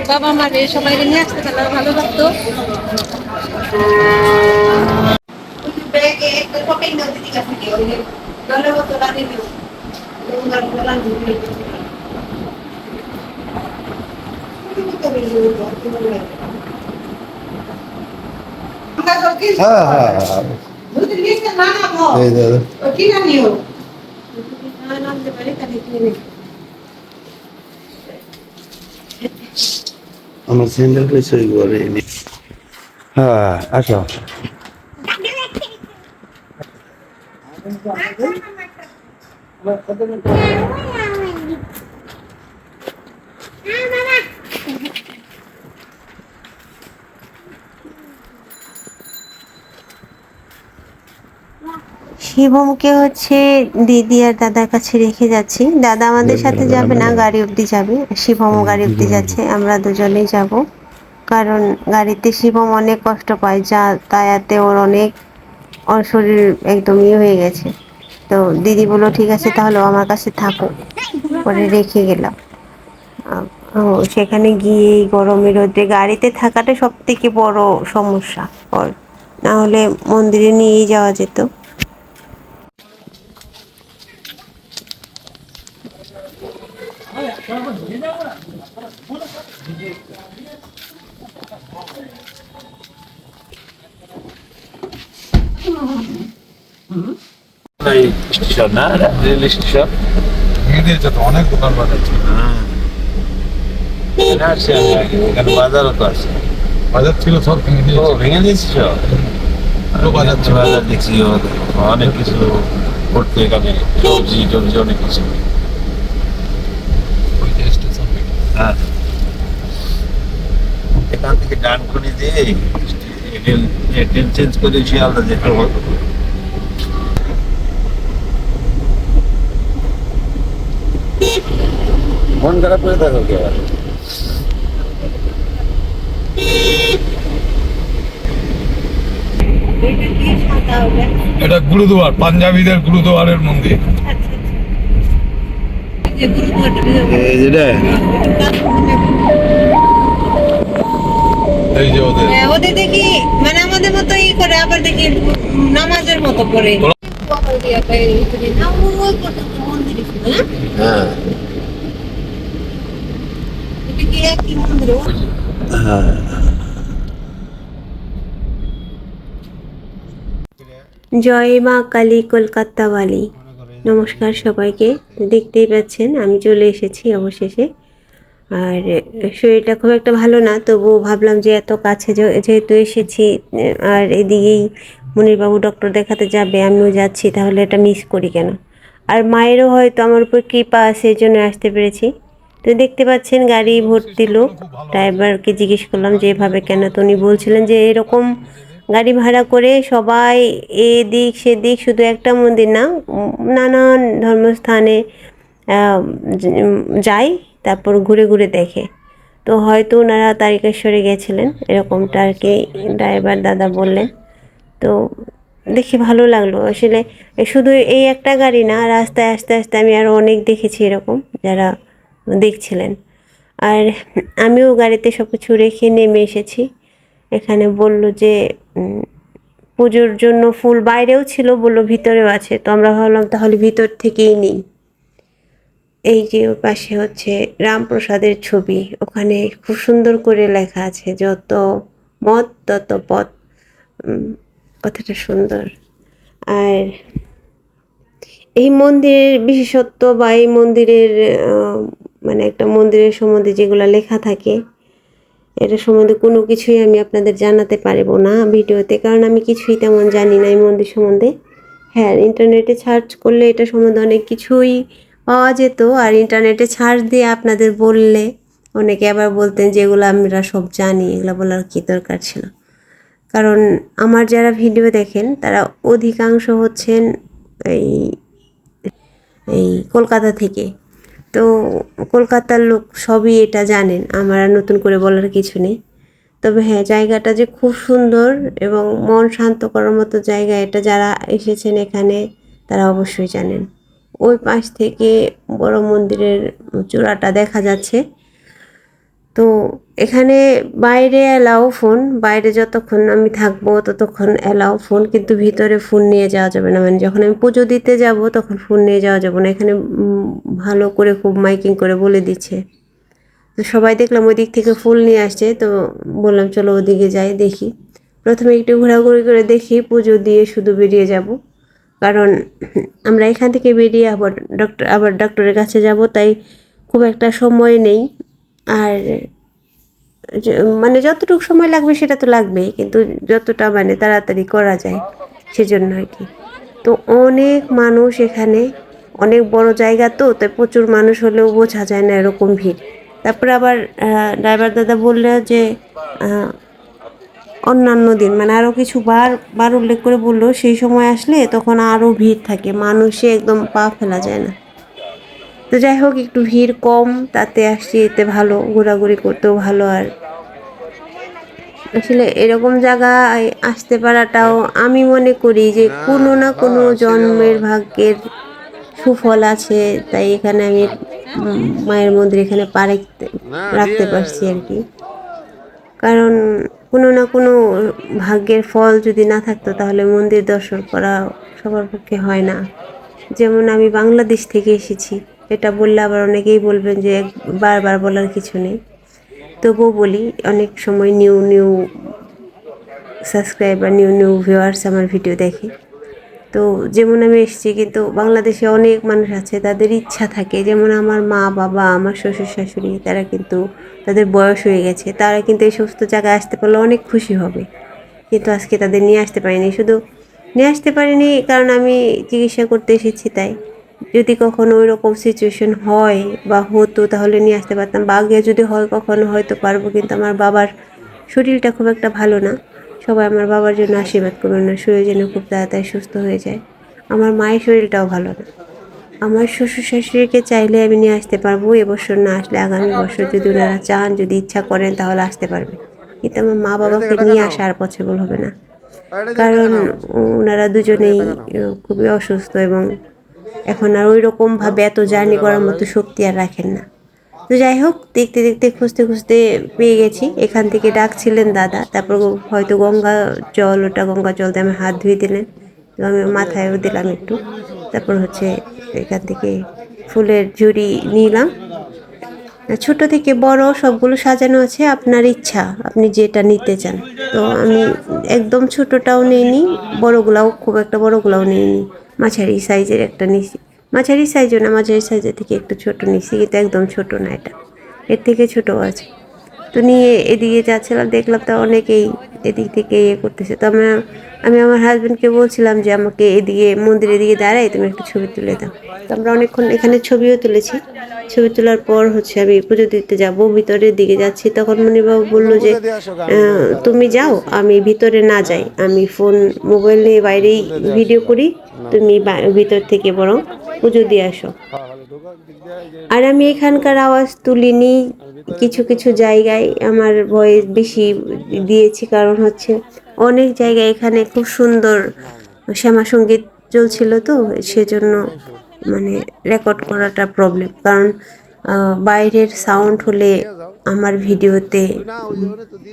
বাবা মার এই সময় নিয়ে আসতে পারলে ভালো লাগতো। হ্যাঁ হ্যাঁ হ্যাঁ আমার স্যান্ডেল পেয়েছে করে হ্যাঁ আসো শিবমকে হচ্ছে দিদি আর দাদার কাছে রেখে যাচ্ছি। দাদা আমাদের সাথে যাবে না, গাড়ি অবধি যাবে। শিবমও গাড়ি অবধি যাচ্ছে, আমরা দুজনেই যাব। কারণ গাড়িতে শিবম অনেক কষ্ট পায়, যাতায়াতে ওর শরীর একদম হয়ে গেছে। তো দিদি বললো ঠিক আছে তাহলে আমার কাছে থাকো, পরে রেখে গেলাম। সেখানে গিয়ে গরমে রোদে গাড়িতে থাকাটা সব থেকে বড় সমস্যা ওর, না হলে মন্দিরে নিয়েই যাওয়া যেত। স্টেশন না, রেল স্টেশন অনেক দোকান বাজার বাজারও তো আছে, বাজার ছিল সব ভেঙে দিয়েছি সব বাজার ছিল, বাজার দেখছি অনেক কিছু করতে, এখানে সবজি টবজি অনেক কিছু। হ্যাঁ এখান থেকে ডানকুনি দিয়ে ট্রেন চেঞ্জ করে শিয়ালদা যেতে হবে। মন খারাপ করে থাকো কি আবার? এটা গুরুদুয়ার, পাঞ্জাবিদের গুরুদুয়ারের মন্দির। এই যে ওদের দেখি মানে আমাদের মতো ই করে, আবার দেখি নামাজের মতো করে। হ্যাঁ হ্যাঁ জয় মা কালী কলকাতাওয়ালি। নমস্কার সবাইকে, দেখতেই পাচ্ছেন আমি চলে এসেছি অবশেষে। আর শরীরটা খুব একটা ভালো না, তবুও ভাবলাম যে এত কাছে যেহেতু এসেছি, আর এদিকেই মনিরবাবু ডক্টর দেখাতে যাবে, আমিও যাচ্ছি, তাহলে এটা মিস করি কেন। আর মায়েরও হয়তো আমার উপর কৃপা আছে, এই জন্য আসতে পেরেছি। তো দেখতে পাচ্ছেন গাড়ি ভর্তি লোক। ড্রাইভারকে জিজ্ঞেস করলাম যে এভাবে কেন, তো উনি বলছিলেন যে এরকম গাড়ি ভাড়া করে সবাই এদিক সেদিক, শুধু একটা মন্দির না, নানান ধর্মস্থানে যায়, তারপর ঘুরে ঘুরে দেখে। তো হয়তো ওনারা তারকেশ্বরে গেছিলেন, এরকমটা আর কি ড্রাইভার দাদা বললেন। তো দেখে ভালো লাগলো আসলে। শুধু এই একটা গাড়ি না, রাস্তায় আস্তে আস্তে আমি আরও অনেক দেখেছি এরকম যারা দেখছিলেন। আর আমিও গাড়িতে সব কিছু রেখে নেমে এসেছি। এখানে বলল যে পুজোর জন্য ফুল বাইরেও ছিল, বললো ভিতরেও আছে। তো আমরা ভাবলাম তাহলে ভিতর থেকেই নিই। এই যে ওর পাশে হচ্ছে রামপ্রসাদের ছবি, ওখানে খুব সুন্দর করে লেখা আছে যত মত তত পথ, কথাটা সুন্দর। আর এই মন্দিরের বিশেষত্ব বা এই মন্দিরের মানে একটা মন্দিরের সম্বন্ধে যেগুলো লেখা থাকে, এটা সম্বন্ধে কোনো কিছুই আমি আপনাদের জানাতে পারবো না ভিডিওতে, কারণ আমি কিছুই তেমন জানি না এই মন্দির সম্বন্ধে। হ্যাঁ, ইন্টারনেটে সার্চ করলে এটা সম্বন্ধে অনেক কিছুই পাওয়া যেত, আর ইন্টারনেটে সার্চ দিয়ে আপনাদের বললে অনেকে আবার বলতেন যে এগুলো আমরা সব জানি, এগুলো বলার কী দরকার ছিল। কারণ আমার যারা ভিডিও দেখেন তারা অধিকাংশ হচ্ছেন এই এই কলকাতা থেকে। তো কলকাতার লোক সবই এটা জানেন, আমার আর নতুন করে বলার কিছু নেই। তবে হ্যাঁ, জায়গাটা যে খুব সুন্দর এবং মন শান্ত করার মতো জায়গা, এটা যারা এসেছেন এখানে তারা অবশ্যই জানেন। ওই পাশ থেকে বড় মন্দিরের চূড়াটা দেখা যাচ্ছে। তো এখানে বাইরে অ্যালাউ ফোন, বাইরে যতক্ষণ আমি থাকবো ততক্ষণ অ্যালাউ ফোন, কিন্তু ভিতরে ফোন নিয়ে যাওয়া যাবে না। মানে যখন আমি পুজো দিতে যাব তখন ফোন নিয়ে যাওয়া যাবে না। এখানে ভালো করে খুব মাইকিং করে বলে দিচ্ছে। তো সবাই দেখলাম ওই দিক থেকে ফুল নিয়ে আসছে, তো বললাম চলো ওদিকে যাই দেখি। প্রথমে একটু ঘোরাঘুরি করে দেখি, পুজো দিয়ে শুধু বেরিয়ে যাব, কারণ আমরা এখান থেকে বেরিয়ে আবার ডক্টরের কাছে যাব, তাই খুব একটা সময় নেই। আর মানে যতটুকু সময় লাগবে সেটা তো লাগবেই, কিন্তু যতটা মানে তাড়াতাড়ি করা যায় সেজন্য আর কি। তো অনেক মানুষ এখানে, অনেক বড় জায়গা, তো তাই প্রচুর মানুষ হলেও বোঝা যায় না এরকম ভিড়। তারপরে আবার ড্রাইভার দাদা বললো যে অন্যান্য দিন মানে আরও কিছু বার উল্লেখ করে বললো সেই সময় আসলে তখন আরও ভিড় থাকে, মানুষে একদম পা ফেলা যায় না। তো যাই হোক, একটু ভিড় কম তাতে আসছি, এতে ভালো, ঘোরাঘুরি করতেও ভালো। আর আসলে এরকম জায়গায় আসতে পারাটাও আমি মনে করি যে কোনো না কোনো জন্মের ভাগ্যের সুফল আছে, তাই এখানে আমি মায়ের মন্দির এখানে পা রাখতে পারছি আর কি। কারণ কোনো না কোনো ভাগ্যের ফল যদি না থাকতো তাহলে মন্দির দর্শন করা সবার পক্ষে হয় না। যেমন আমি বাংলাদেশ থেকে এসেছি, এটা বললে আবার অনেকেই বলবেন যে বারবার বলার কিছু নেই, তবুও বলি। অনেক সময় new new subscriber, new new viewers আমার ভিডিও দেখে। তো যেমন আমি এসেছি, কিন্তু বাংলাদেশে অনেক মানুষ আছে তাদের ইচ্ছা থাকে, যেমন আমার মা বাবা, আমার শ্বশুর শাশুড়ি, তারা কিন্তু তাদের বয়স হয়ে গেছে, তারা কিন্তু এই সমস্ত জায়গায় আসতে পারলে অনেক খুশি হবে, কিন্তু আজকে তাদের নিয়ে আসতে পারিনি। শুধু নিয়ে আসতে পারিনি কারণ আমি চিকিৎসা করতে এসেছি, তাই যদি কখনো ওই রকম সিচুয়েশন হয় বা হতো তাহলে নিয়ে আসতে পারতাম, বা আগে যদি হয় কখনো হয়তো পারবো। কিন্তু আমার বাবার শরীরটা খুব একটা ভালো না, সবাই আমার বাবার জন্য আশীর্বাদ করবেন, না শরীর যেন খুব তাড়াতাড়ি সুস্থ হয়ে যায়। আমার মায়ের শরীরটাও ভালো না। আমার শ্বশুর শাশুড়িকে চাইলে আমি নিয়ে আসতে পারবো, এবছর না আসলে আগামী বছর যদি ওনারা চান, যদি ইচ্ছা করেন তাহলে আসতে পারবে। কিন্তু আমার মা বাবাকে নিয়ে আসা আর পসিবল হবে না, কারণ ওনারা দুজনেই খুবই অসুস্থ এবং এখন আর ওই রকমভাবে এত জার্নি করার মতো শক্তি আর রাখেন না। তো যাই হোক, দেখতে দেখতে খুঁজতে খুঁজতে পেয়ে গেছি। এখান থেকে ডাকছিলেন দাদা, তারপর হয়তো গঙ্গা জল, ওটা গঙ্গা জল দিয়ে আমি হাত ধুয়ে দিলেন, তো আমি মাথায়ও দিলাম একটু। তারপর হচ্ছে এখান থেকে ফুলের ঝুড়ি নিলাম, ছোট থেকে বড় সবগুলো সাজানো আছে, আপনার ইচ্ছা আপনি যেটা নিতে চান। তো আমি একদম ছোটটাও নিইনি, বড়গুলাও খুব একটা বড়গুলাও নিইনি, মাঝারি সাইজের একটা নিছি। মাঝারি সাইজও না, মাঝারি সাইজের থেকে একটু ছোট নিছি, কিন্তু একদম ছোট না, এটা এর থেকে ছোটও আছে। তো নিয়ে এদিকে যাচ্ছিলাম, দেখলাম তো অনেকেই এদিক থেকে ইয়ে করতেছে। তো আমি আমার হাজব্যান্ডকে বলছিলাম যে আমাকে এদিকে মন্দিরের দিকে দাঁড়াই, তুমি একটা ছবি তুলে দাও। তো আমরা অনেকক্ষণ এখানে ছবিও তুলেছি। ছবি তোলার পর হচ্ছে আমি পুজো দিতে যাব, ভিতরের দিকে যাচ্ছি, তখন মনিবাবু বললো যে তুমি যাও, আমি ভিতরে না যাই, আমি মোবাইল নিয়ে বাইরেই ভিডিও করি, তুমি ভিতর থেকে বরং পুজো দিয়ে আসো। আর আমি এখানকার আওয়াজ তুলিনি, কিছু কিছু জায়গায় আমার ভয়েস বেশি দিয়েছি, কারণ হচ্ছে অনেক জায়গায় এখানে খুব সুন্দর শ্যামা সঙ্গীত চলছিল, তো সেজন্য মানে রেকর্ড করাটা প্রবলেম, কারণ বাইরের সাউন্ড হলে আমার ভিডিওতে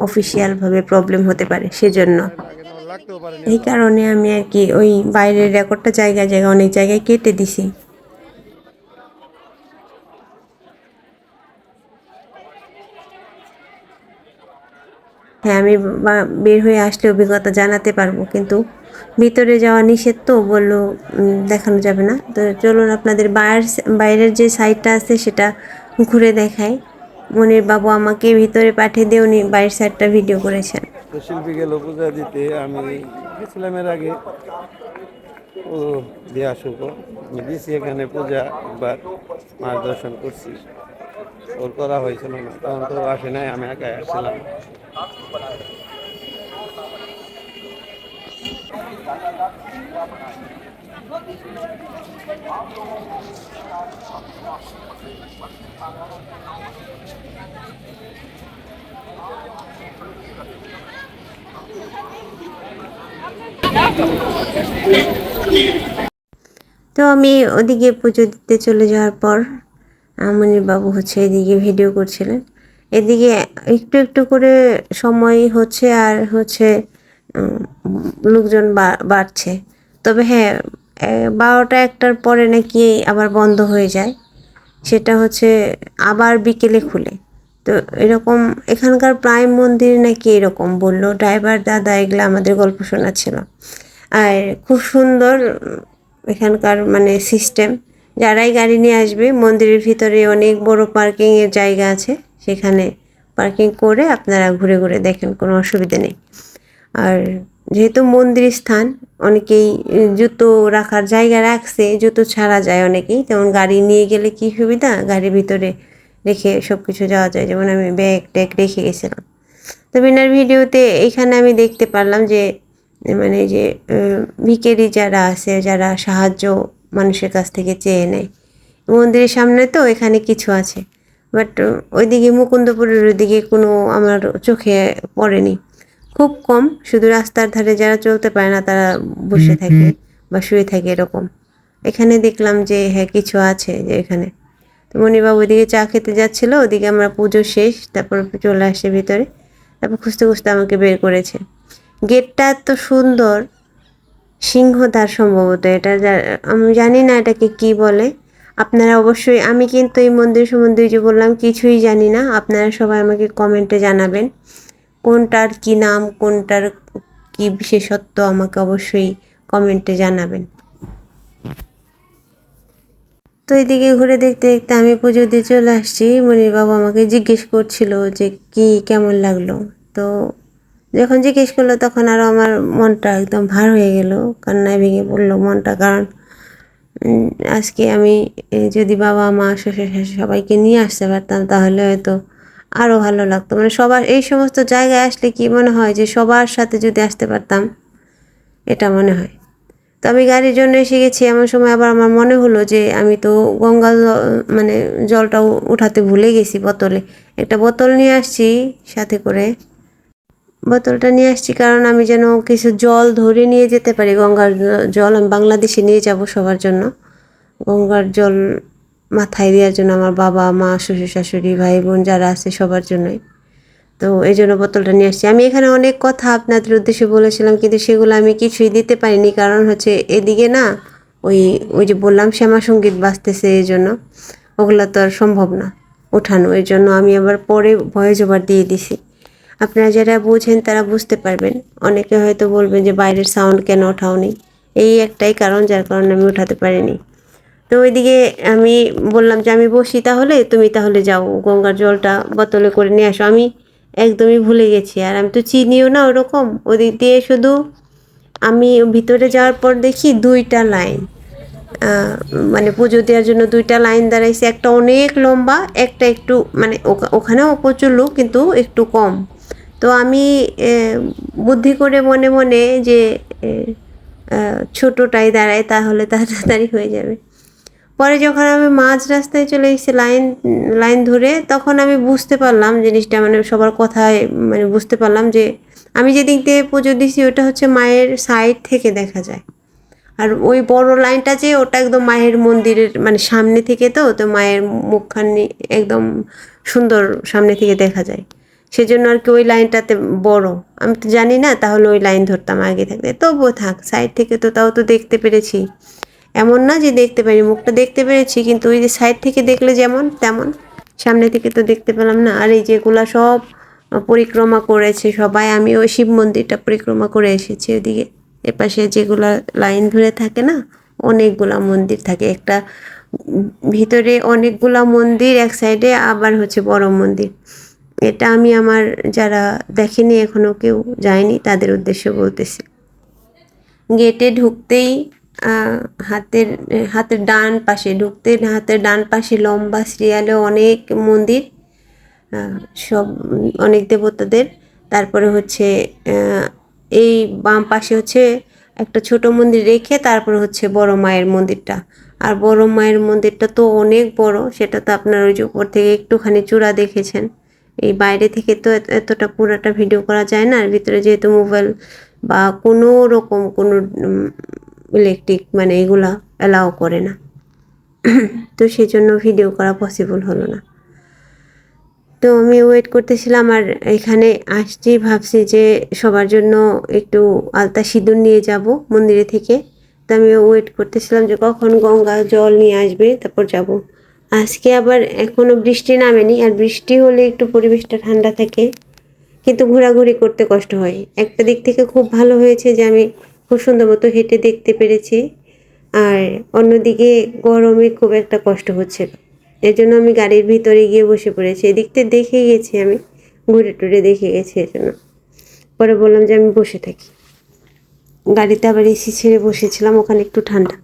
অফিসিয়ালভাবে প্রবলেম হতে পারে, সেজন্য এই কারণে আমি আর কি ওই বাইরের রেকর্ডটা জায়গায় জায়গায় অনেক জায়গায় কেটে দিছি। হ্যাঁ, আমি বের হয়ে আসলে অভিজ্ঞতা জানাতে পারবো, কিন্তু ভিতরে যাওয়া নিষেধ, তো বললো দেখানো যাবে না। তো চলুন আপনাদের বাইরের যে সাইডটা আছে সেটা ঘুরে দেখাই। মনির বাবু আমাকে ভিতরে পাঠিয়ে দিয়ে উনি বাইরের সাইডটা ভিডিও করেছেন। তো শিল্পী গেল পূজা দিতে, আমি গেছিলাম এর আগে, ও দিয়ে আসুক, আমি দিয়েছি এখানে পূজা, একবার মার দর্শন করছি, ওর করা হয়েছিল না, তখন তো আসে নাই, আমি একাই আসছিলাম। তো আমি ওদিকে পুজো দিতে চলে যাওয়ার পর মনির বাবু হচ্ছে এদিকে ভিডিও করছিলেন। এদিকে একটু একটু করে সময় হচ্ছে আর হচ্ছে লোকজন বাড়ছে। তবে হ্যাঁ, 12টা 1টার পরে নাকি আবার বন্ধ হয়ে যায়, সেটা হচ্ছে আবার বিকেলে খুলে। তো এরকম এখানকার প্রায় মন্দির নাকি এরকম বললো ড্রাইভার দাদা, এগুলো আমাদের গল্প শোনাচ্ছিল। আর খুব সুন্দর এখানকার মানে সিস্টেম। যারাই গাড়ি নিয়ে আসবে, মন্দিরের ভিতরে অনেক বড় পার্কিংয়ের জায়গা আছে, সেখানে পার্কিং করে আপনারা ঘুরে ঘুরে দেখেন, কোনো অসুবিধা নেই। আর যেহেতু মন্দির স্থান, অনেকেই জুতো রাখার জায়গা রাখছে, জুতো ছাড়া যায় অনেকেই। তেমন গাড়ি নিয়ে গেলে কি সুবিধা, গাড়ির ভিতরে রেখে সব কিছু যাওয়া যায়। যেমন আমি ব্যাগ ট্যাগ রেখে গেছিলাম। তো বিনার ভিডিওতে এখানে আমি দেখতে পারলাম যে মানে যে ভিখারি যারা আছে, যারা সাহায্য মানুষের কাছ থেকে চেয়ে নেয়, মন্দিরের সামনে তো এখানে কিছু আছে, বাট ওইদিকে মুকুন্দপুরের ওইদিকে কোনো আমার চোখে পড়েনি, খুব কম। শুধু রাস্তার ধারে যারা চলতে পারে না তারা বসে থাকে বা শুয়ে থাকে এরকম। এখানে দেখলাম যে হ্যাঁ কিছু আছে যে এখানে। তো মণিবাবু ওইদিকে চা খেতে যাচ্ছিলো, ওদিকে আমরা পুজো শেষ, তারপর চলে আসে ভিতরে। তারপর খুঁজতে খুঁজতে আমাকে বের করেছে। গেটটা এত সুন্দর, সিংহদ্বার সম্ভবত এটা, আমি জানি না এটাকে কি বলে। আপনারা অবশ্যই, আমি কিন্তু এই মন্দির সম্বন্ধে যে বললাম কিছুই জানি না, আপনারা সবাই আমাকে কমেন্টে জানাবেন কোনটার কি নাম, কোনটার কি বিশেষত্ব, আমাকে অবশ্যই কমেন্টে জানাবেন। তো এদিকে ঘুরে দেখতে দেখতে আমি পুজো দিয়ে চলে আসছি। মনির বাবা আমাকে জিজ্ঞেস করছিল যে কি কেমন লাগলো। তো যখন জিজ্ঞেস করলো তখন আরও আমার মনটা একদম ভার হয়ে গেল, কান্নায় ভেঙে পড়লো মনটা। কারণ আজকে আমি যদি বাবা মা শ্বশুর শাশুড়ি সবাইকে নিয়ে আসতে পারতাম তাহলে হয়তো আরও ভালো লাগতো। মানে সবার এই সমস্ত জায়গায় আসলে কি মনে হয় যে সবার সাথে যদি আসতে পারতাম, এটা মনে হয়। তো আমি গাড়ির জন্য এসে গেছি, এমন সময় আবার আমার মনে হলো যে আমি তো গঙ্গা মানে জলটা উঠাতে ভুলে গেছি বোতলে। একটা বোতল নিয়ে আসছি সাথে করে, বোতলটা নিয়ে আসছি কারণ আমি যেন কিছু জল ধরে নিয়ে যেতে পারি। গঙ্গার জল আমি বাংলাদেশে নিয়ে যাব সবার জন্য, গঙ্গার জল মাথায় দেওয়ার জন্য, আমার বাবা মা শ্বশুর শাশুড়ি ভাই বোন যারা আছে সবার জন্যই। তো এই জন্য বোতলটা নিয়ে আসছি। আমি এখানে অনেক কথা আপনাদের উদ্দেশ্যে বলেছিলাম, কিন্তু সেগুলো আমি কিছুই দিতে পারিনি, কারণ হচ্ছে এদিকে না ওই ওই যে বললাম শ্যামা সঙ্গীত বাজতেছে, এই জন্য ওগুলো তো আর সম্ভব না ওঠানো। এই জন্য আমি আবার পরে ভয়েস ওভার দিয়ে দিছি। আপনারা যারা বুঝেন তারা বুঝতে পারবেন। অনেকে হয়তো বলবেন যে বাইরের সাউন্ড কেন ওঠাওনি, এই একটাই কারণ যার কারণে আমি উঠাতে পারিনি। তো ওইদিকে আমি বললাম যে আমি বসি, তাহলে তুমি তাহলে যাও গঙ্গার জলটা বোতলে করে নিয়ে আসো। আমি একদমই ভুলে গেছি, আর আমি তো চিনিও না ওরকম। ওদিক দিয়ে শুধু আমি ভিতরে যাওয়ার পর দেখি 2টা লাইন, মানে পুজো দেওয়ার জন্য 2টা লাইন দাঁড়াইছে। একটা অনেক লম্বা, একটা একটু মানে ওখানেও প্রচুর লোক কিন্তু একটু কম। তো আমি বুদ্ধি করে মনে মনে যে ছোটোটাই দাঁড়ায় তাহলে তাড়াতাড়ি হয়ে যাবে। পরে যখন আমি মাঝ রাস্তায় চলে এসেছি লাইন লাইন ধরে, তখন আমি বুঝতে পারলাম জিনিসটা, মানে সবার কথায় মানে বুঝতে পারলাম যে আমি যেদিক দিয়ে পুজো দিছি ওটা হচ্ছে মায়ের সাইড থেকে দেখা যায়। আর ওই বড় লাইনটা যে ওটা একদম মায়ের মন্দিরের মানে সামনে থেকে, তো তো মায়ের মুখখানি একদম সুন্দর সামনে থেকে দেখা যায়, সেজন্য আর কি ওই লাইনটাতে বড়। আমি তো জানি না, তাহলে ওই লাইন ধরতাম আগে থাকতে। তবুও থাক, সাইড থেকে তো তাও তো দেখতে পেরেছি, এমন না যে দেখতে পারি, মুখটা দেখতে পেরেছি, কিন্তু ওই যে সাইড থেকে দেখলে যেমন তেমন, সামনে থেকে তো দেখতে পেলাম না। আর এই যেগুলা সব পরিক্রমা করেছে সবাই, আমি ওই শিব মন্দিরটা পরিক্রমা করে এসেছি। ওদিকে এপাশে যেগুলা লাইন ধরে থাকে না, অনেকগুলা মন্দির থাকে, একটা ভিতরে অনেকগুলা মন্দির, এক সাইডে আবার হচ্ছে বড় মন্দির। এটা আমি আমার যারা দেখেনি এখনো কেউ যায়নি তাদের উদ্দেশ্যে বলতেছি। গেটে ঢুকতেই হাতের হাতের ডান পাশে ঢুকতে, হাতের ডান পাশে লম্বা সিরিয়ালে অনেক মন্দির, সব অনেক দেবতাদের। তারপরে হচ্ছে এই বাম পাশে হচ্ছে একটা ছোট মন্দির রেখে তারপরে হচ্ছে বড় মায়ের মন্দিরটা। আর বড় মায়ের মন্দিরটা তো অনেক বড়, সেটা তো আপনার ওই যে উপর থেকে একটুখানি চূড়া দেখেছেন। এই বাইরে থেকে তো এতটা পুরাটা ভিডিও করা যায় না, আর ভিতরে যেহেতু মোবাইল বা কোনো রকম কোনো ইলেকট্রিক মানে এগুলা অ্যালাউ করে না। তো সেই জন্য ভিডিও করা পসিবল হলো না। তো আমি ওয়েট করতেছিলাম, আর এখানে আসছি ভাবছি যে সবার জন্য একটু আলতা সিঁদুর নিয়ে যাব মন্দিরে থেকে। তো আমি ওয়েট করতেছিলাম যে কখন গঙ্গা জল নিয়ে আসবে, তারপর যাব। আজকে আবার এখনো বৃষ্টি নামেনি, আর বৃষ্টি হলে একটু পরিবেশটা ঠান্ডা থাকে, কিন্তু ঘোরাঘুরি করতে কষ্ট হয়। একটা দিক থেকে খুব ভালো হয়েছে যে আমি খুব সুন্দর মতো হেঁটে দেখতে পেরেছি, আর অন্যদিকে গরমে খুব একটা কষ্ট হচ্ছে। এর জন্য আমি গাড়ির ভিতরে গিয়ে বসে পড়েছি। এদিকটা দেখে গেছি, আমি ঘুরে টুরে দেখে গেছি। এর জন্য পরে বললাম যে আমি বসে থাকি। গাড়িতে আবার এসি ছেড়ে বসেছিলাম, ওখানে একটু ঠান্ডা।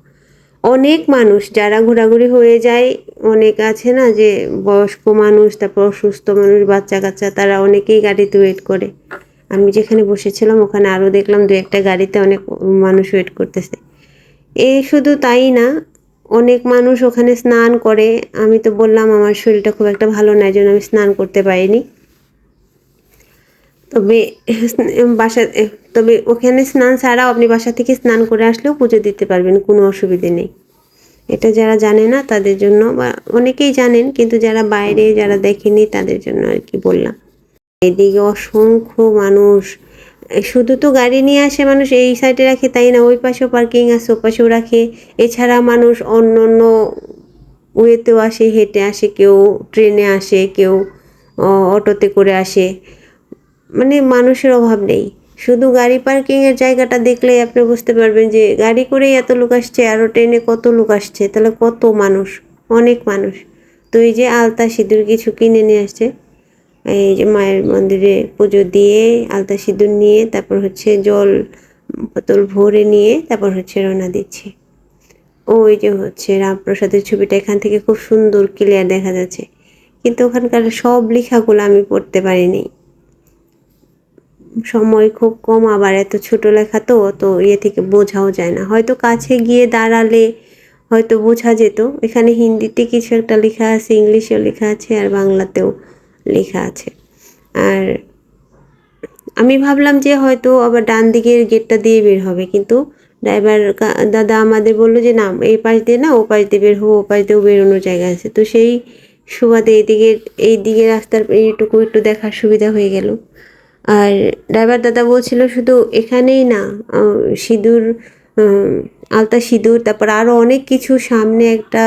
অনেক মানুষ যারা ঘোরাঘুরি হয়ে যায়, অনেক আছে না যে বয়স্ক মানুষ, তারপর অসুস্থ মানুষ, বাচ্চা কাচ্চা, তারা অনেকেই গাড়িতে ওয়েট করে। আমি যেখানে বসেছিলাম ওখানে আরও দেখলাম দু একটা গাড়িতে অনেক মানুষ ওয়েট করতেছে। শুধু তাই না, অনেক মানুষ ওখানে স্নান করে। আমি তো বললাম আমার শরীরটা খুব একটা ভালো না, জন্য আমি স্নান করতে পারিনি। তবে ওখানে স্নান ছাড়াও আপনি বাসা থেকে স্নান করে আসলেও পুজো দিতে পারবেন, কোনো অসুবিধে নেই। এটা যারা জানে না তাদের জন্য, বা অনেকেই জানেন কিন্তু যারা বাইরে যারা দেখেনি তাদের জন্য আর কি বললাম। এদিকে অসংখ্য মানুষ, শুধু তো গাড়ি নিয়ে আসে মানুষ এই সাইডে রাখে তাই না, ওই পাশেও পার্কিং আছে, ও পাশেও রাখে। এছাড়া মানুষ অন্য অন্য ওয়েতেও আসে, হেঁটে আসে, কেউ ট্রেনে আসে, কেউ অটোতে করে আসে। মানে মানুষের অভাব নেই। শুধু গাড়ি পার্কিংয়ের জায়গাটা দেখলেই আপনি বুঝতে পারবেন যে গাড়ি করেই এত লোক আসছে, আরও ট্রেনে কত লোক আসছে, তাহলে কত মানুষ, অনেক মানুষ। তো এই যে আলতা সিঁদুর কিছু কিনে নিয়ে আসছে, এই যে মায়ের মন্দিরে পুজো দিয়ে আলতা সিঁদুর নিয়ে তারপর হচ্ছে জল বোতল ভরে নিয়ে তারপর হচ্ছে রওনা দিচ্ছি। ওই যে হচ্ছে রামপ্রসাদের ছবিটা এখান থেকে খুব সুন্দর ক্লিয়ার দেখা যাচ্ছে, কিন্তু ওখানকার সব লেখাগুলো আমি পড়তে পারিনি, সময় খুব কম, আবার এত ছোট লেখা তো অত থেকে বোঝাও যায় না। হয়তো কাছে গিয়ে দাঁড়ালে হয়তো বোঝা যেত। এখানে হিন্দিতে কিছু একটা লেখা আছে, ইংলিশেও লেখা আছে, আর বাংলাতেও লেখা আছে। আর আমি ভাবলাম যে হয়তো আবার ডান দিকের গেটটা দিয়ে বের হবে, কিন্তু ড্রাইভার দাদা আমাদের বললো যে না, এই পাশ দিয়ে না ও পাশ দিয়ে বের হবো, ও পাশ দিয়েও বেরোনোর জায়গা আছে। তো সেই সুবাদে এই দিকে রাস্তার এইটুকু একটু দেখার সুবিধা হয়ে গেল। আর ড্রাইভার দাদা বলছিল শুধু এখানেই না, সিঁদুর, আলতা সিঁদুর, তারপর আরও অনেক কিছু সামনে একটা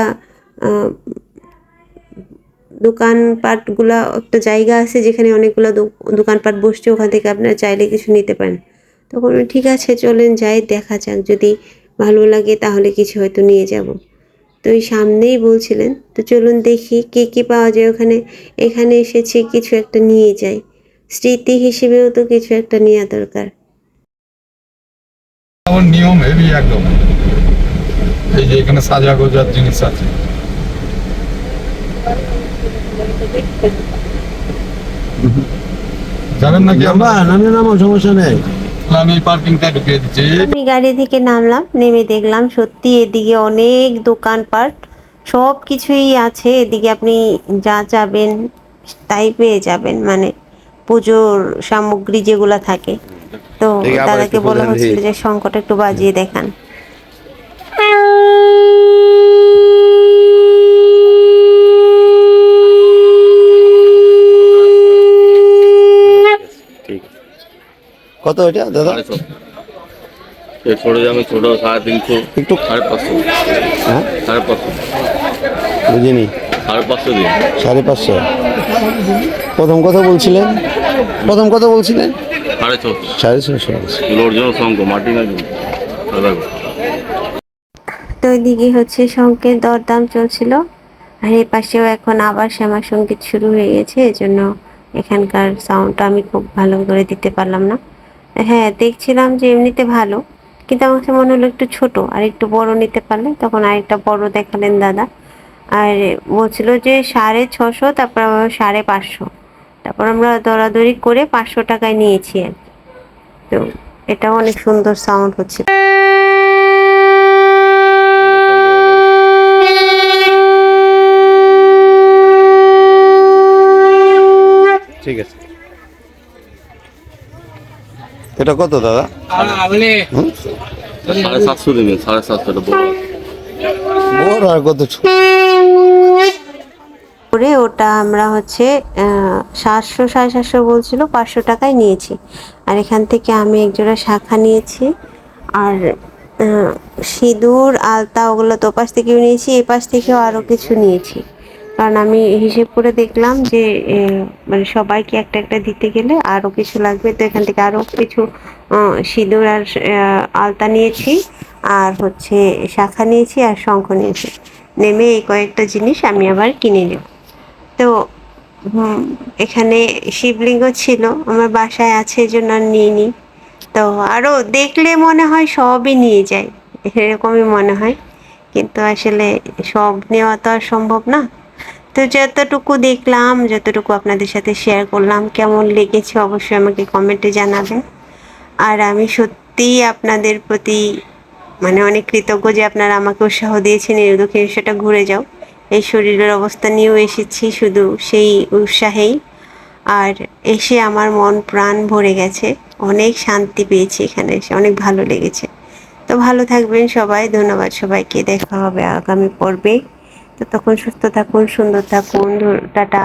দোকানপাটগুলা একটা জায়গা আছে যেখানে অনেকগুলো দোকানপাট বসছে, ওখান থেকে আপনারা চাইলে কিছু নিতে পারেন। তখন ঠিক আছে চলেন যাই, দেখা যাক, যদি ভালো লাগে তাহলে কিছু হয়তো নিয়ে যাব। তো এই সামনেই বলছিলেন, তো চলুন দেখি কী কী পাওয়া যায় ওখানে। এখানে এসেছি কিছু একটা নিয়ে যাই, স্মৃতি হিসেবেও তো কিছু একটা নেওয়া দরকার। আমার নিয়ম হেভি একদম। এই যে এখানে সাজা গোজার জিনিস আছে, জানেন নাকি? নামো সমস্যা নেই। আমি পার্কিংটা ঢুকিয়ে দিচ্ছি। আমি গাড়ি থেকে নামলাম, নেমে দেখলাম সত্যি এদিকে অনেক দোকানপাট, সব কিছুই আছে। এদিকে আপনি যা চাবেন তাই পেয়ে যাবেন, মানে পুজোর সামগ্রী যেগুলো থাকে। তো দাদাকে বলা হচ্ছিল যে শঙ্খটা একটু বাজিয়ে দেখান। কত এটা দাদা? ছোট দামে ছোট 350, একটু 550, হ্যাঁ 550, বুঝিনি। 550 দিন, 550। প্রথম কত বলছিলেন? 650। অরিজিনাল শঙ্খ, মাটি না কিন্তু। তো ওইদিকে হচ্ছে শঙ্খের দরদাম চলছিল, আর এই পাশেও এখন আবার শ্যামা সঙ্গীত শুরু হয়ে গেছে, এজন্য এখানকার সাউন্ডটা আমি খুব ভালো করে দিতে পারলাম না। হ্যাঁ দেখছিলাম যে এমনিতে ভালো, কিন্তু আমার কাছে মনে হলো একটু ছোট, আর একটু বড় নিতে পারলে। তখন আরেকটা বড় দেখালেন দাদা, আর বলছিল যে 650, তারপর 550, তারপর আমরা দরাদরি করে 500 টাকায় নিয়েছি আর কি। তো এটাও অনেক সুন্দর সাউন্ড হচ্ছে। ঠিক আছে। এটা কত দাদা? 750 দিবেন, 750 বড়। বড় আর কত ছোট? করে ওটা আমরা হচ্ছে 700 750 বলছিল, 500 টাকায় নিয়েছি। আর এখান থেকে আমি একজোড়া শাখা নিয়েছি, আর সিঁদুর আলতা ওগুলো তো পাশ থেকেও নিয়েছি, এই পাশ থেকেও আরও কিছু নিয়েছি। কারণ আমি হিসেব করে দেখলাম যে মানে সবাইকে একটা একটা দিতে গেলে আরও কিছু লাগবে, তো এখান থেকে আরও কিছু সিঁদুর আর আলতা নিয়েছি, আর হচ্ছে শাখা নিয়েছি আর শঙ্খ নিয়েছি। নেমে এই কয়েকটা জিনিস আমি আবার কিনে নেব। তো এখানে শিবলিঙ্গ ছিল, আমার বাসায় আছে, এই জন্য আর নিইনি। তো আরও দেখলে মনে হয় সবই নিয়ে যাই, এরকমই মনে হয়, কিন্তু আসলে সব নেওয়া তো আর সম্ভব না। তো যতটুকু দেখলাম, যতটুকু আপনাদের সাথে শেয়ার করলাম, কেমন লেগেছে অবশ্যই আমাকে কমেন্টে জানাবেন। আর আমি সত্যিই আপনাদের প্রতি মানে অনেক কৃতজ্ঞ যে আপনারা আমাকে উৎসাহ দিয়েছেন এই দক্ষিণেশ্বরটা ঘুরে যাও। এই শরীরের অবস্থা নিয়েও এসেছি শুধু সেই উৎসাহেই, আর এসে আমার মন প্রাণ ভরে গেছে, অনেক শান্তি পেয়েছি এখানে এসে, অনেক ভালো লেগেছে। তো ভালো থাকবেন সবাই, ধন্যবাদ সবাইকে, দেখা হবে আগামী পর্বে। তো তখন সুস্থ থাকুন, সুন্দর থাকুন, টাটা।